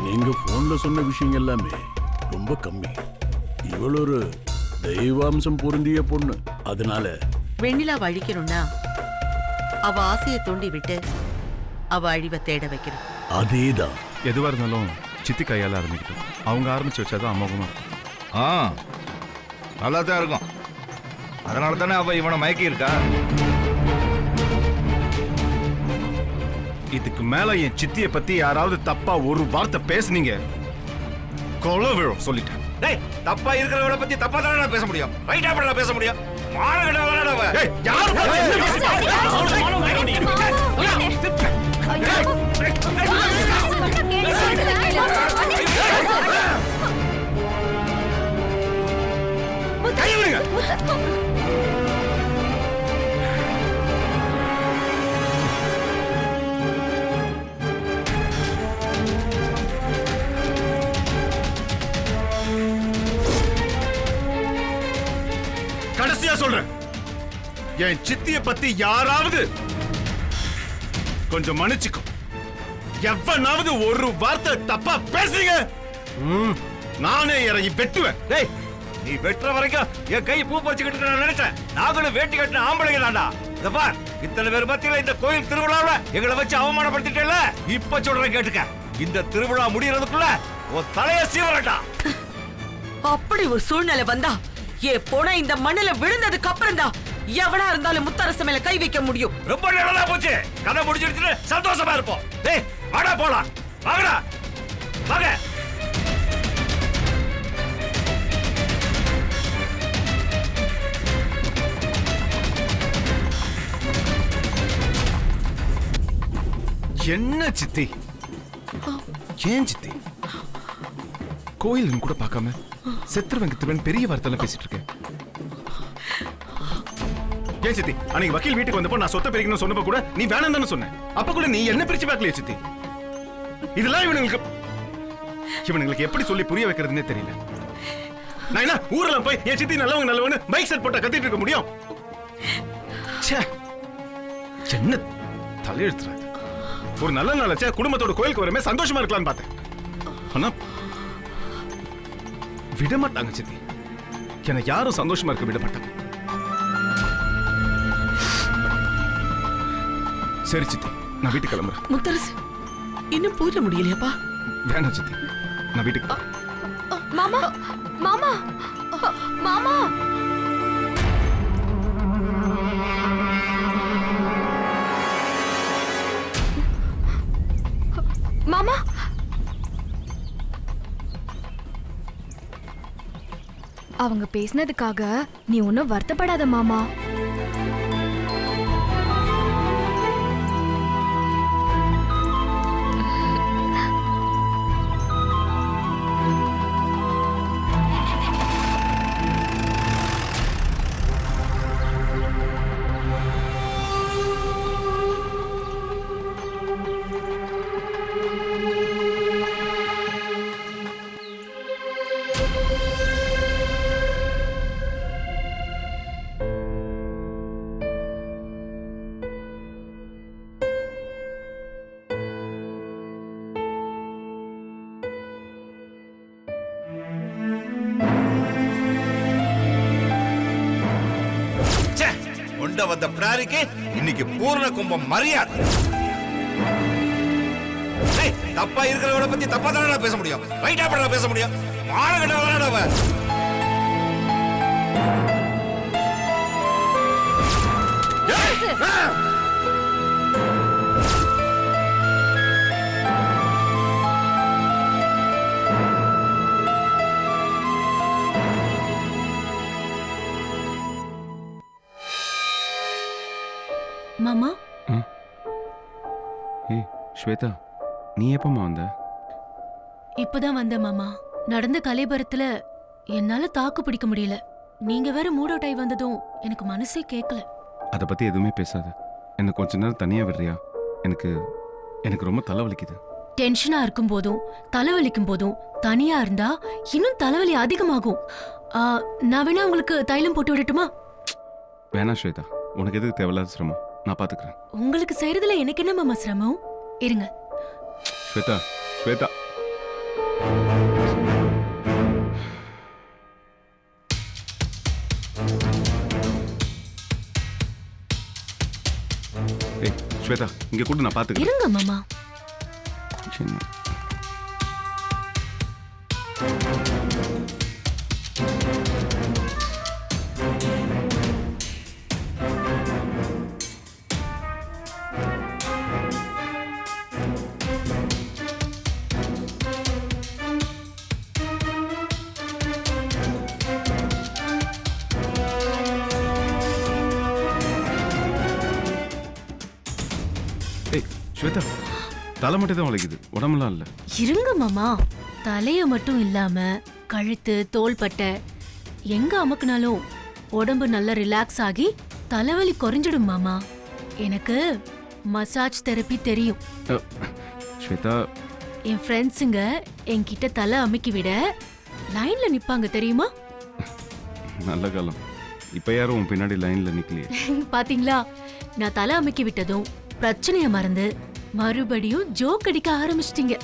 நீங்க போன்ல சொன்ன விஷயம் எல்லாமே ரொம்ப கம்மி. இவள் ஒரு தெய்வாம்சம் பொருந்திய பொண்ணு. அதனால வெண்ணிலாவை அழிக்கணும்னா அவ ஆசையை தூண்டி விட்டு அவ அழிவை தேட வைக்கணும். அதேதான். எதுவா இருந்தாலும் சித்தி கையால ஆரம்பிக்கிட்டோம். அவங்க ஆரம்பிச்சு வச்சாதான் அமோகமா இருக்கும். நல்லா தான் இருக்கும். அதனால தானே அவ இவனை மயக்கி இருக்கா. இதுக்கு மேல என் சித்தியை பத்தி யாராவது தப்பா ஒரு வார்த்தை பேசுனீங்க, கொலை விழும் சொல்லிட்டேன். டேய், தப்பா இருக்கிறவளை பத்தி தப்பா தானே பேச முடியும். ரைட்டா பண்ண பேச முடியும். மானகட வரடவ. ஏய், யாரு கடைசியா சொல்றேன், என் சித்திய பத்தி யாராவது கொஞ்சம் மன்னிச்சுக்கும். எவனாவது ஒரு வார்த்தை தப்பா பேசுறீங்க, நானே இறங்கி வெட்டுவேன். டேய், நீ வெட்டுற வரைக்கும் என் கை பூ பறிச்சுக்கிட்டு நான் நினைச்சேன். நாங்களும் வேட்டி கட்டின ஆம்பளைங்க தான்டா. இத பார், இத்தனை பேர் மத்தியில இந்த கோயில் திருவிழாவுல எங்களை வச்சு அவமானப்படுத்திட்டேல. இப்ப சொல்றேன் கேட்டுக்க. இந்த திருவிழா முடியறதுக்குள்ள உன் தலைய சீவரட்டா. அப்படி ஒரு சூழ்நிலை வந்தா போனா இந்த மண்ணில விழுந்ததுக்கு அப்புறம் தான் எவனா இருந்தாலும் முத்தரசு மேல கை வைக்க முடியும். ரொம்ப நல்லா போச்சு. கதை முடிஞ்சிருச்சு, சந்தோஷமா இருப்போம். டேய், வாடா போலாம். வாங்கடா, வாங்க. என்ன சித்தி, ஏன் சித்தி கோயிலுன்னு கூட பார்க்காம செத்துருவன் பெரிய வார்த்தை பேசிட்டு இருக்கேன்? ஏன் சித்தி, அன்னைக்கு வக்கீல் வீட்டுக்கு வந்தப்போ நான் சொத்தை பிரிக்கணும்னு சொன்னப்ப கூட நீ வேணாம் தானே சொன்ன. அப்ப கூட நீ என்ன பிரிச்சு பார்க்கலையே சித்தி. இதெல்லாம் இவனுங்களுக்கு எப்படி சொல்லி புரிய வைக்கிறதுனே தெரியல. நான் என்ன ஊர்ல போய் என் சித்தி நல்லவங்க நல்லவங்க மைக் செட் போட்டா கத்திட்டு இருக்க முடியும்? என்ன தலையெழுத்துறாங்க. ஒரு நல்ல நாளச்சா குடும்பத்தோட கோயிலுக்கு வரமே சந்தோஷமா இருக்கலாம்னு பார்த்தேன். ஆனா விட மாட்டாங்க சித்தி. என்ன யாரும் சந்தோஷமா இருக்க விட மாட்டாங்க. சரி சித்தி, நான் வீட்டுக்கு கிளம்புறேன். முத்தரசு, இன்னும் பூஜை முடியலையாப்பா? வேண்டாம் சித்தி, நான் வீட்டுக்கு. மாமா, மாமா, மாமா. மாமா, அவங்க பேசினதுக்காக நீ ஒன்னும் வருத்தப்படாத மாமா. வந்த பிராரிக்கு இன்னைக்கு பூர்ண கும்பம் மரியாதை. தப்பா இருக்கிறவளை பத்தி தப்பா தானே பேச முடியும். ரைட்டா பண்ண பேச முடியும். மானகட மாமா. ஏய் ஸ்வேதா, நீ எப்பமா வந்த? இப்பதான் வந்த மாமா. நடந்த கலைபரத்துல என்னால தாக்கு பிடிக்க முடியல. நீங்க வேற மூட் அவுட் ஆகி வந்ததும் எனக்கு மனசே கேட்கல. அத பத்தி எதுவுமே பேசாத. என்ன கொஞ்ச நேரம் தனியா விடுறியா? எனக்கு ரொம்ப தலைவலிக்குது. டென்ஷனா இருக்கும் போதும் தலைவலிக்கும் போதும் தனியா இருந்தா இன்னும் தலைவலி அதிகமாகும். நான் வேணா உங்களுக்கு தைலம் போட்டு விடட்டுமா? வேணாம் ஸ்வேதா, உனக்கு எதுக்கு தேவையில்லாத சிரமம்? நான் பாத்துக்கிறேன். உங்களுக்கு செய்யறதுல எனக்கு என்ன மாமா சிரமம்? இருங்க. ஸ்வேதா, ஸ்வேதா, ஸ்வேதா இங்க கூட நான் பாத்துக்கிறேன். இருங்க மாமா. சின்ன. ஏய் ஸ்வேதா தலை மட்டும் தான் வலிக்குது, உடம்பெல்லாம் இல்ல. இருங்க மாமா. தலைய மட்டும் இல்லாம கழுத்து, தோள்பட்டை எங்க அமுக்குனாலும் உடம்பு நல்லா ரிலாக்ஸ் ஆகி தலைவலி குறைஞ்சிடும் மாமா. எனக்கு மசாஜ் தெரப்பி தெரியும். ஸ்வேதா என் ஃப்ரெண்ட்ஸுங்க என்கிட்ட தலை அமுக்கி விட லைன்ல நிப்பாங்க தெரியுமா? நல்ல காலம். இப்ப யாரும் உன் பின்னாடி லைன்ல நிக்கலையே. பாத்தீங்களா, நான் தலை அமுக்கி விட்டதும் பிரச்சனைய மறந்து மறுபடியும் ஜோக் அடிக்க ஆரம்பிச்சிட்டீங்க.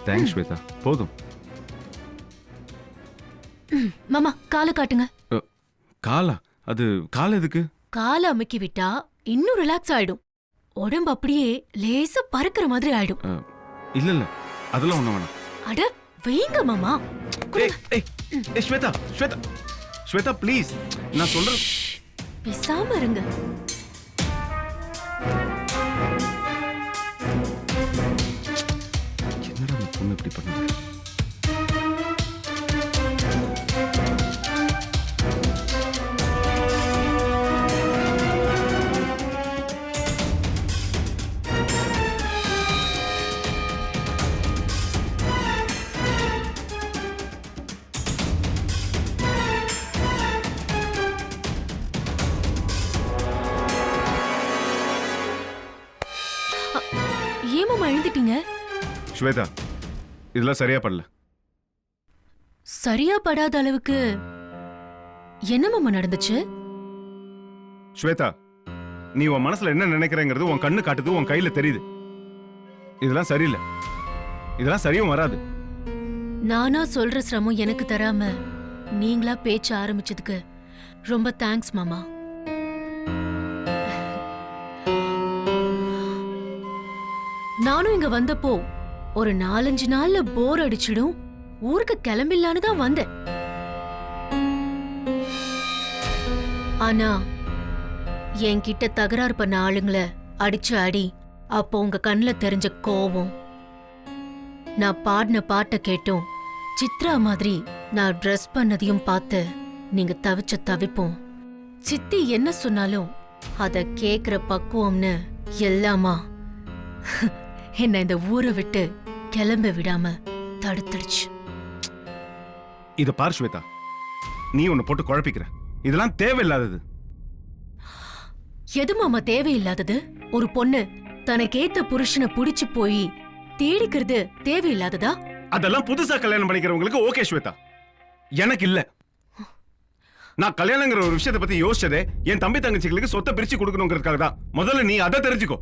தேங்க்ஸ் ஸ்வேதா. போதும். மாமா காலை காட்டுங்க. காலா? அது கால் எதுக்கு? காலை அமுக்கி விட்டா இன்னும் ரிலாக்ஸ் ஆயிடும். உடம்பு அப்படியே லேசா பறக்கிற மாதிரி ஆயிடும். இல்ல இல்ல அதெல்லாம் ஒண்ணு வேணாம். அட வைங்க மாமா. ஏய் ஏய் ஏய் ஸ்வேதா ஸ்வேதா ஸ்வேதா ப்ளீஸ், நான் சொல்றேன். பேசாம இருங்க. என்னடா அந்த பொண்ணு இப்படி பண்ணுது? ஏன் மாமா எழுந்துட்டீங்க? ஸ்வேதா இதெல்லாம் சரியா படல. சரியா படாத அளவுக்கு என்ன மாமா நடந்துச்சு? ஸ்வேதா நீ உன் மனசுல என்ன நினைக்கிறேங்கிறது உன் கண்ணு காட்டுது, உன் கையில தெரியுது. இதெல்லாம் சரியில்லை, இதெல்லாம் சரியும் வராது. நானா சொல்ற சிரமம் எனக்கு தராம நீங்களா பேச்ச ஆரம்பிச்சதுக்கு ரொம்ப தேங்க்ஸ் மாமா. நானும் இங்க வந்தப்போ ஒரு 4-5 நாள்ல போர் அடிச்சிடும், ஊருக்கு கிளம்பிடலான்னு தான் வந்தேன். ஆனா என்கிட்ட தகராறு பண்ண ஆளுங்கள அடிச்சு அடி, அப்போ உங்க கண்ணுல தெரிஞ்ச கோவம், நான் பாடின பாட்டை கேட்டும் சித்ரா மாதிரி நான் ட்ரெஸ் பண்ணதையும் பார்த்து நீங்க தவிச்ச தவிப்போம், சித்தி என்ன சொன்னாலும் அத கேக்குற பக்குவம்னு எல்லாமா என்ன இந்த ஊரை விட்டு கிளம்ப விடாம தடுத்துடுச்சு. இத பார் ஸ்வேதா, நீ உன்னை போட்டு குழப்பிக்கிற. இதெல்லாம் தேவையில்லாதது. எது மாமா தேவையில்லாதது? ஒரு பொண்ணு தனக்கேத்த புருஷனை புடிச்சு போய் தேடிக்கிறது தேவையில்லாததா? அதெல்லாம் புதுசா கல்யாணம் பண்ணிக்கிறவங்களுக்கு ஓகே ஸ்வேதா, எனக்கு இல்ல. நான் கல்யாணங்கிற ஒரு விஷயத்தை பத்தி யோசிச்சதே என் தம்பி தங்கச்சிகளுக்கு சொத்தை பிரிச்சு கொடுக்கணுங்கிறதுக்காக தான். முதல்ல நீ அதை தெரிஞ்சுக்கோ.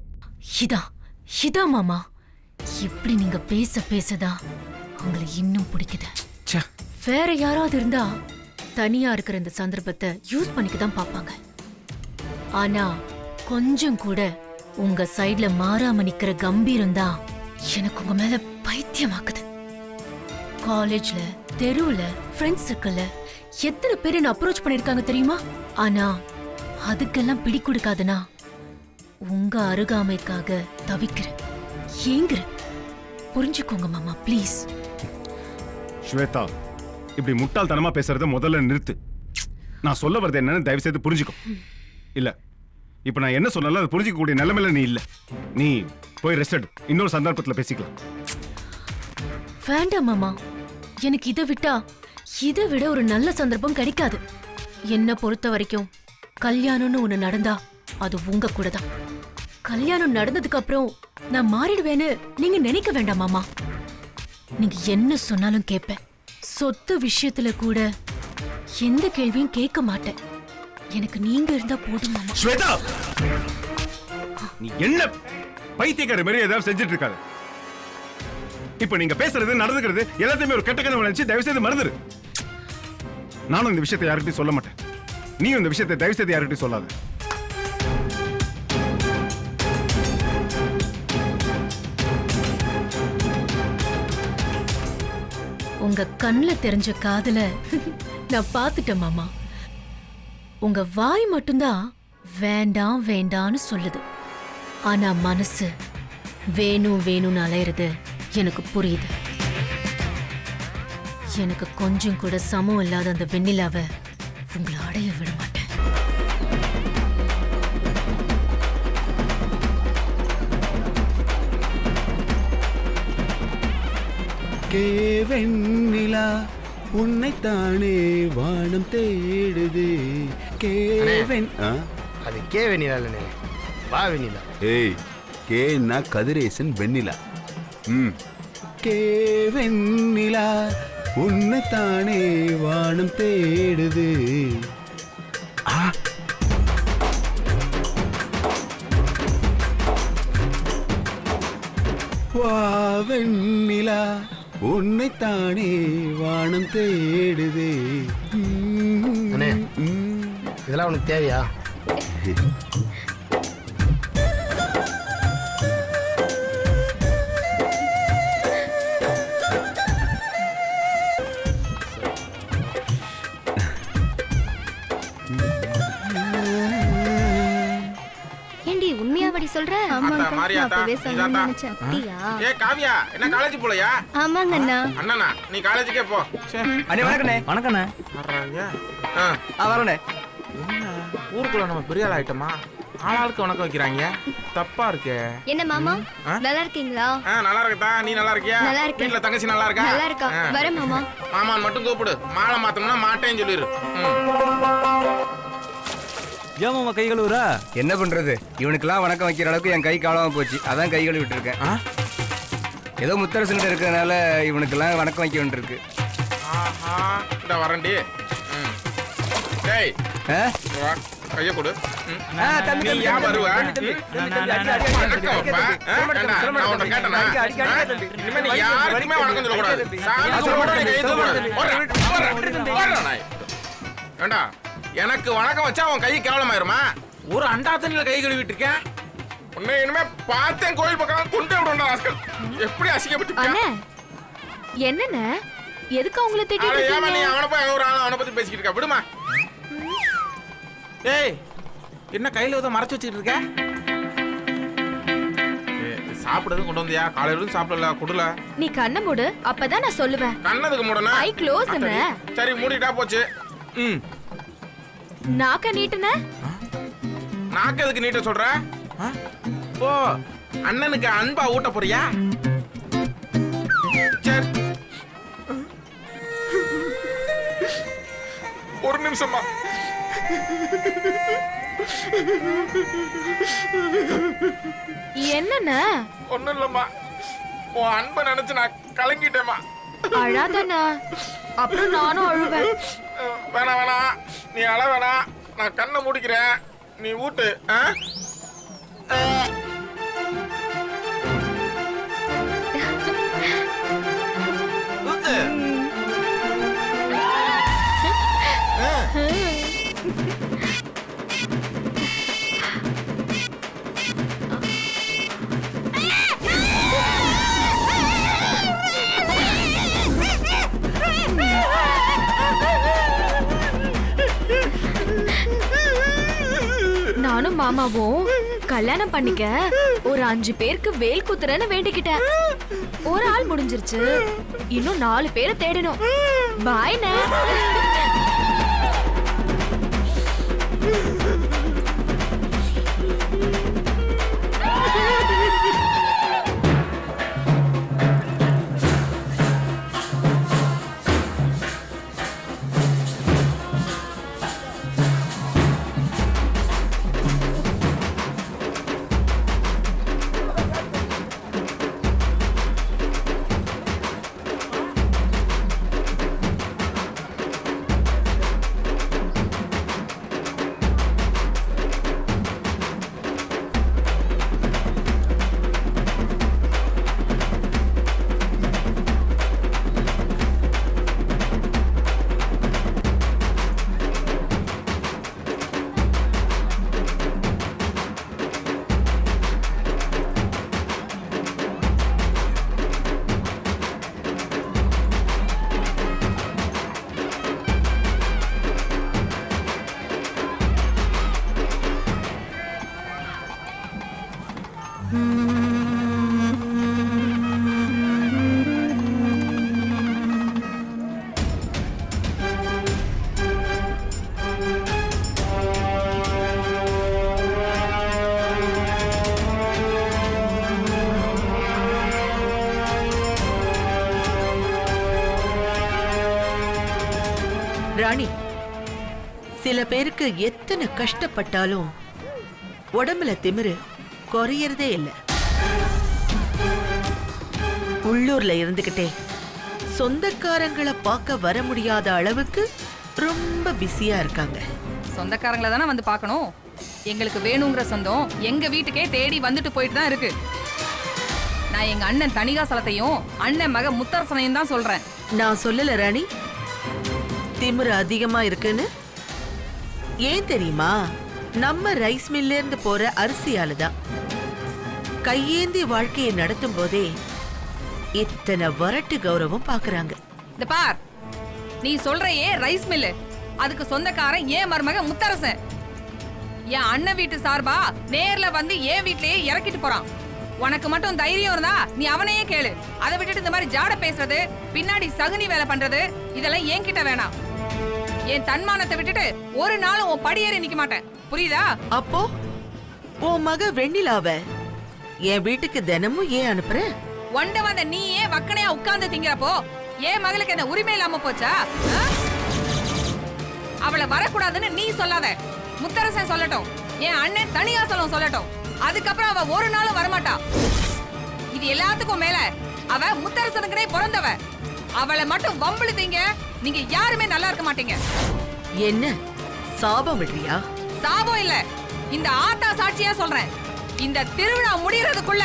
இதா மாமா, இப்படி நீங்க பேச பேசதான் உங்களை இன்னும் பிடிக்குது. வேற யாராவது இருந்தா தனியா இருக்கிற இந்த சந்தர்ப்பத்தை யூஸ் பண்ணிக்க தான் பாப்பாங்க. ஆனா கொஞ்சம் கூட உங்க சைடுல மாறாம நிக்கிற கம்பீரம் தான் எனக்கு உங்க மேல பைத்தியமாக்குது. காலேஜ்ல, தெருவுல, ஃப்ரெண்ட்ஸ் சர்க்கிள்ல எத்தனை பேர் என்ன அப்ரோச் பண்ணிருக்காங்க தெரியுமா? ஆனா அதுக்கெல்லாம் பிடி கொடுக்காதுனா உங்க அருகாமைக்காக தவிக்கிறேன், ஏங்குறேன். புரிஞ்சுக்கோங்க மாமா ப்ளீஸ். ஸ்வேதா இப்படி முட்டாள்தனமா பேசுறத முதல்ல நிறுத்து. நான் சொல்ல வரது என்னன்னு தயவு செய்து புரிஞ்சுக்கோ. இல்ல இப்ப நான் என்ன சொன்னாலும் அதை புரிஞ்சுக்க கூடிய நிலைமையில நீ இல்ல. நீ போய் ரெஸ்ட் எடு, இன்னொரு சந்தர்ப்பத்துல பேசிக்கலாம். வேண்டாம் மாமா, எனக்கு இதை விட ஒரு நல்ல சந்தர்ப்பம் கிடைக்காது. என்ன பொறுத்த வரைக்கும் கல்யாணம்னு ஒண்ணு நடந்தா அது உங்க கூட தான். கல்யாணம் நடந்ததுக்கு அப்புறம் நான் மாறிடுவேன்னு நீங்க நினைக்க வேண்டாம் மாமா. நீங்க என்ன சொன்னாலும் கேட்பேன். சொத்து விஷயத்துல கூட எந்த கேள்வியும் கேட்க மாட்டேன். எனக்கு நீங்க இருந்தா போதும் மாமா. ஸ்வேதா நீ என்ன பைத்தியக்கார மாதிரி ஏதாவது செஞ்சுட்டு இருக்காத. இப்ப நீங்க பேசுறது நடந்துக்கிறது எல்லாத்தையுமே ஒரு கெட்ட கனவு நினைச்சு தயவு செய்து மறந்துரு. நானும் இந்த விஷயத்தை யார்கிட்டயும் சொல்ல மாட்டேன். நீயும் இந்த விஷயத்தை தயவு செய்து யார்கிட்டயும் சொல்லாத. உங்க கண்ணுல தெரிஞ்ச காதல நான் பார்த்துட்டேன் மாமா. உங்க வாய் மட்டும்தான் வேண்டாம் வேண்டான்னு சொல்லுது. ஆனா மனசு வேணும் வேணும்னு அலையிறது எனக்கு புரியுது. எனக்கு கொஞ்சம் கூட சமம் இல்லாத அந்த வெண்ணிலாவை உங்களை அடைய விட மாட்டேன். வெண்ணிலா உன்னைத்தானே வானம் தேடுது. அது கே வெண்ணிலா இல்லைண்ணே, வா வெண்ணிலா. ஏய், கேன்னா கதிரேசன் வெண்ணிலா. கே வெண்ணிலா உன்னைத்தானே வானம் தேடுது. வா வெண்ணிலா உன்னைத்தானே வானம் தேடுது. அண்ணே, இதெல்லாம் உனக்கு தேவையா? ஏண்டி உண்மையாவடி சொல்ற? ஏ காவியா, என்ன காலேஜ் போலையா? ஆமாங்க அண்ணா. அண்ணனா, நீ காலேஜுக்கே போ. அண்ணே வணக்கண்ணே. வணக்கண்ணே. வரண்ணே. ஊருக்குள்ள நம்ம பெரிய ஆள் ஆயிட்டோமா? ஆளாளுக்கு வணக்கம் வைக்கிறாங்க, தப்பா இருக்கு. என்ன மாமா, நல்லா இருக்கீங்களா? நல்லா இருக்கா? நீ நல்லா இருக்கியா? நல்லா இருக்கேன். வீட்ல தங்கச்சி நல்லா இருக்கா? நல்லா இருக்கா. வரேன் மாமா. மாமான் மட்டும் கூப்பிடு. மாலை மாத்தணும்னா மாட்டேன்னு சொல்லிரு. ஏன் மாமா கை கழுவுறா? என்ன பண்றது, இவனுக்கெல்லாம் வணக்கம் வைக்கிற அளவுக்கு என் கை காலாம போச்சு. அதான் கை கழுவி விட்டுருக்கேன். ஏதோ முத்தரசன் இருக்கிறதுனால இவனுக்கெல்லாம் வணக்கம் வைக்க வேண்டியிருக்கு. இந்த வரண்டி. டேய், கைய கொடு. நீ ஏன் வருவ? நான் உன்னை கேட்டனா? இனிமே நீ யாருக்குமே வணக்கம் சொல்லக்கூடாது. ஏண்டா, எனக்கு வணக்கம் வச்சா உன் கை கேவலமாயிருமா? ஒரு அண்டா தண்ணியில கை கழுவிட்டு இருக்கேன். உன்னை இனிமே பார்த்தேன் கோயில் பக்கம் கொண்டு விடுண்டா ராஸ்கல். எப்படி அசிங்கப்பட்டு என்னண்ணே, எதுக்கு அவங்கள திட்டிட்டு ஏமா இருக்கீங்க? நீ அவனை போய் ஒரு ஆள் அவனை பத்தி பேசிக்கிட்டு இருக்க, விடுமா? ஏய், என்ன கையில ஏதோ மறைச்சு வச்சுக்கிட்டு இருக்க? சாப்பிடுறது கொண்டு வந்தியா? காலையில சாப்பிடல, குடுல. நீ கண்ணை மூடு, அப்பதான் நான் சொல்லுவேன். கண்ணதுக்கு மூடனா? ஐ க்ளோஸ் அண்ணே. சரி, மூடிட்டா போச்சு. நாக்க நீட்டுன? நாக்கு எதுக்கு நீட்ட சொல்ற? ஓ, அண்ணனுக்கு அன்பா ஊட்ட போறியா? சரி, ஒரு நிமிஷமா. என்னண்ணே? ஒண்ணும் இல்லம்மா, உன் அன்பை நினைச்சு நான் கலங்கிட்டேம்மா. அழாதண்ணா, அப்புறம் நானும் அழுவேன். வேணாம் வேணாம், நீ அழ வேணாம். நான் கண்ணை மூடிக்கிறேன், நீ ஊட்டு. நானும் மாமாவும் கல்யாணம் பண்ணிக்க ஒரு 5 பேருக்கு வேல் குத்துறேன்னு வேண்டிக்கிட்டேன். ஒரு ஆள் முடிஞ்சிருச்சு, இன்னும் 4 பேரை தேடணும். பாய்ண்ணே. ராணி, சில பேருக்கு எத்தனை கஷ்டப்பட்டாலும் உடம்புல திமிரு குறையறதே இல்ல. உள்ளூர்ல இருந்துகிட்டே சொந்தக்காரங்களை பார்க்க வர முடியாத அளவுக்கு ரொம்ப பிஸியா இருக்காங்க. சொந்தக்காரங்களை தானே வந்து பார்க்கணும். எங்களுக்கு வேணுங்கிற சொந்தம் எங்க வீட்டுக்கே தேடி வந்துட்டு போயிட்டு தான் இருக்கு. நான் எங்க அண்ணன் தணிகாசலத்தையும் அண்ணன் மக முத்தரசனையும் தான் சொல்றேன். நான் சொல்லல ராணி திமிரு அதிகமா இருக்குன்னு. ஏன் தெரியுமா? நம்ம ரைஸ் மில்ல இருந்து போற அரிசியால தான். கையேந்தி வாழ்க்கையை நடத்தும் போதே இத்தனை வரட்டு கௌரவம் பாக்குறாங்க. இந்த பார், நீ சொல்றையே ரைஸ் மில்லு, அதுக்கு சொந்தக்காரன் ஏன் மருமக முத்தரசன். என் அண்ணன் வீட்டு சார்பா நேர்ல வந்து என் வீட்லயே இறக்கிட்டு போறான். உனக்கு மட்டும் தைரியம் இருந்தா நீ அவனையே கேளு. அதை விட்டுட்டு இந்த மாதிரி ஜாட பேசுறது, பின்னாடி சகுனி வேலை பண்றது, இதெல்லாம் என்கிட்ட வேணாம். என் தன்மானத்தை விட்டுட்டு ஒரு நாளும் உன் படியேறி நிக்க மாட்டேன், புரியுதா? அப்போ உன் மக வெண்ணிலாவ என் வீட்டுக்கு தினமும் ஏன் அனுப்புற? ஒண்ட வந்த நீ ஏன் வக்கனையா உட்கார்ந்து திங்கிறப்போ ஏன் மகளுக்கு என்ன உரிமை இல்லாம போச்சா? அவளை வரக்கூடாதுன்னு நீ சொல்லாத, முத்தரசன் சொல்லட்டும், என் அண்ணன் தணிகாசலம் சொல்லட்டும். அதுக்கப்புறம் அவ ஒரு நாளும் வரமாட்டா. இது எல்லாத்துக்கும் மேல அவ முத்தரசனுக்குனே பிறந்தவ. அவளை மட்டும் வம்பிழுத்தீங்க, நீங்க யாருமே நல்லா இருக்க மாட்டீங்க. என்ன சாபம் விடுறியா? சாபம் இல்ல, இந்த ஆத்தா சாட்சியா சொல்றேன். இந்த திருவிழா முடியறதுக்குள்ள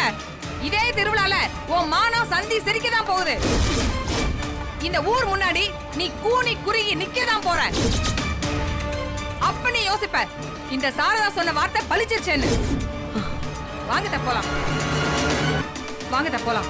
இதே திருவிழால உன் மானம் சந்தி சிரிக்கதான் போகுது. இந்த ஊர் முன்னாடி நீ கூனி குறுகி நிக்கதான் போற. அப்ப நீ யோசிப்ப இந்த சாரதா சொன்ன வார்த்தை பலிச்சிருச்சேன்னு. வாங்கத்த போலாம், வாங்கத்த போலாம்.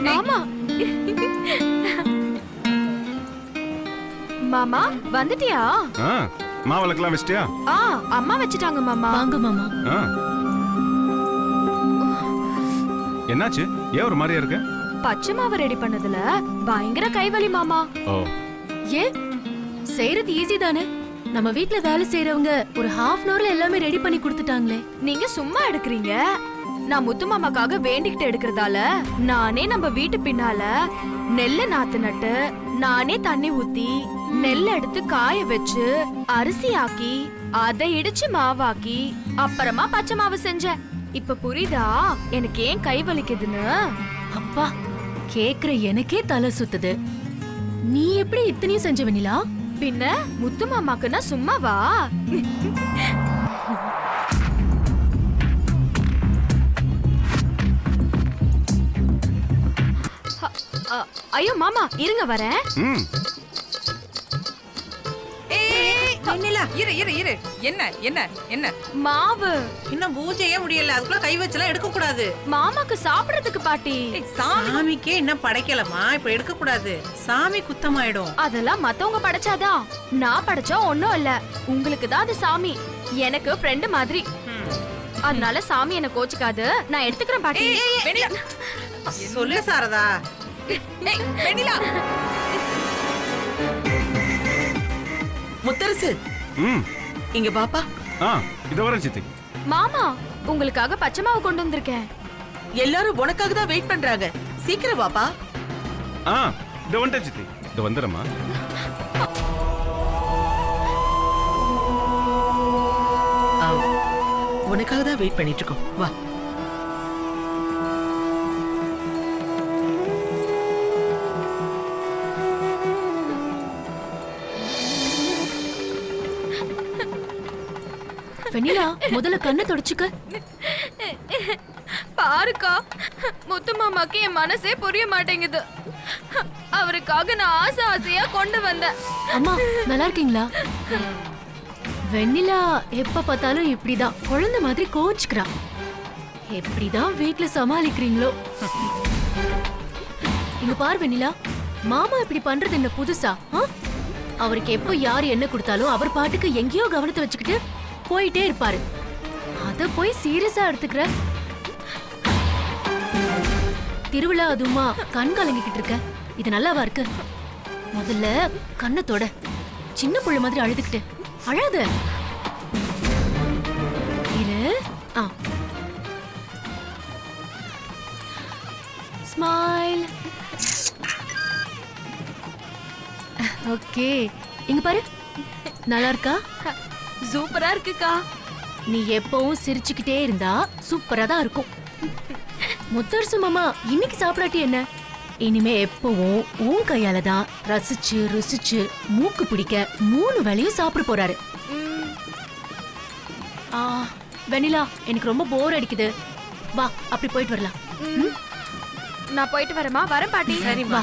மாமா மாமா வந்துட்டியா? மாவளக்கெல்லாம் வச்சிட்டியா? அம்மா வச்சுட்டாங்க மாமா. வாங்க மாமா. என்னாச்சு? ஏன் ஒரு மாதிரியா இருக்க? பச்சை மாவு ரெடி பண்ணதுல பயங்கர கைவலி மாமா. ஏன்? செய்யறது ஈஸி தானே. நம்ம வீட்ல வேலை செய்யறவங்க ஒரு ஹாஃப் அன் ஹவர்ல எல்லாமே ரெடி பண்ணி கொடுத்துட்டாங்களே. நீங்க சும்மா எடுக்கிறீங்க. நான் முத்து மாமாக்காக வேண்டிக்கிட்டு எடுக்கிறதால நானே நம்ம வீட்டு பின்னால நெல்ல நாத்து நட்டு, நானே தண்ணி ஊத்தி, நெல்ல எடுத்து காய வச்சு, அரிசி ஆக்கி, அதை இடிச்சு மாவாக்கி, அப்புறமா பச்சை மாவு செஞ்சேன். இப்ப புரியுதா எனக்கு ஏன் கை வலிக்குதுன்னு? அப்பா, கேக்குற எனக்கே தலை சுத்துது. நீ எப்படி இத்தனையும் செஞ்ச வெண்ணிலா? பின்ன முத்து மாமாக்குன்னா சும்மாவா? ஐயோ மாமா இருங்க வரேன். இரு இரு இரு. என்ன என்ன என்ன? மாவு இன்னும் பூஜையே முடியல, அதுக்குள்ள கை வச்செல்லாம் எடுக்க கூடாது. மாமாக்கு சாப்பிடுறதுக்கு பாட்டி. சாமிக்கே இன்னும் படைக்கலமா, இப்ப எடுக்க கூடாது, சாமி குத்தமாயிடும். அதெல்லாம் மத்தவங்க படைச்சாதான், நான் படைச்சா ஒண்ணும் இல்ல. உங்களுக்கு தான் அது சாமி, எனக்கு ஃப்ரெண்ட் மாதிரி. அதனால சாமி என்ன கோச்சுக்காது, நான் எடுத்துக்கிறேன் பாட்டி. சொல்லு சாரதா. வெண்ணிலா, முத்தரசு இங்க பாப்பா. இத வரேன் சித்தி. மாமா உங்களுக்காக பச்சை மாவு கொண்டு வந்திருக்கேன். எல்லாரும் உனக்காக தான் வெயிட் பண்றாங்க, சீக்கிரம் பாப்பா. இத வந்துட்டேன் சித்தி, இத வந்துறமா. உனக்காக தான் வெயிட் பண்ணிட்டு இருக்கோம், வா. வெண்ணிலா, முதல்ல கண்ணை தொடச்சுக்க. பாருக்கா, முத்து மாமாக்கு என் மனசே புரிய மாட்டேங்குது. அவருக்காக நான் ஆசை ஆசையா கொண்டு வந்தேன். அம்மா நல்லா இருக்கீங்களா? வெண்ணிலா எப்ப பார்த்தாலும் இப்படிதான் குழந்தை மாதிரி கோச்சுக்கிறா. எப்படிதான் வீட்ல சமாளிக்கிறீங்களோ? இங்க பாரு வெண்ணிலா, மாமா இப்படி பண்றது என்ன புதுசா? அவருக்கு எப்போ யாரு என்ன கொடுத்தாலும் அவர் பாட்டுக்கு எங்கேயோ கவனத்தை வச்சுக்கிட்டு போயிட்டே இருப்பாரு. அத போய் சீரியஸா எடுத்துக்கிற? திருவிழா அதுமா கண் கலங்கிக்கிட்டு இருக்க, இது நல்லாவா இருக்கு? முதல்ல கண்ணத்தோட சின்ன புள்ள மாதிரி அழுதுகிட்டு அழாத இரு. ஸ்மைல். ஓகே, இங்க பாரு, நல்லா இருக்கா? சூப்பரா இருக்குக்கா. நீ எப்பவும் சிரிச்சுக்கிட்டே இருந்தா சூப்பரா தான் இருக்கும். முத்தரசு மாமா இன்னைக்கு சாப்பிடாட்டி என்ன? இனிமே எப்பவும் உன் கையால தான் ரசிச்சு ருசிச்சு மூக்கு பிடிக்க 3 வேளையும் சாப்பிட போறாரு. வெண்ணிலா, எனக்கு ரொம்ப போர் அடிக்குது, வா அப்படி போயிட்டு வரலாம். நான் போயிட்டு வரேம்மா. வரேன் பாட்டி. சரிம்மா. வா.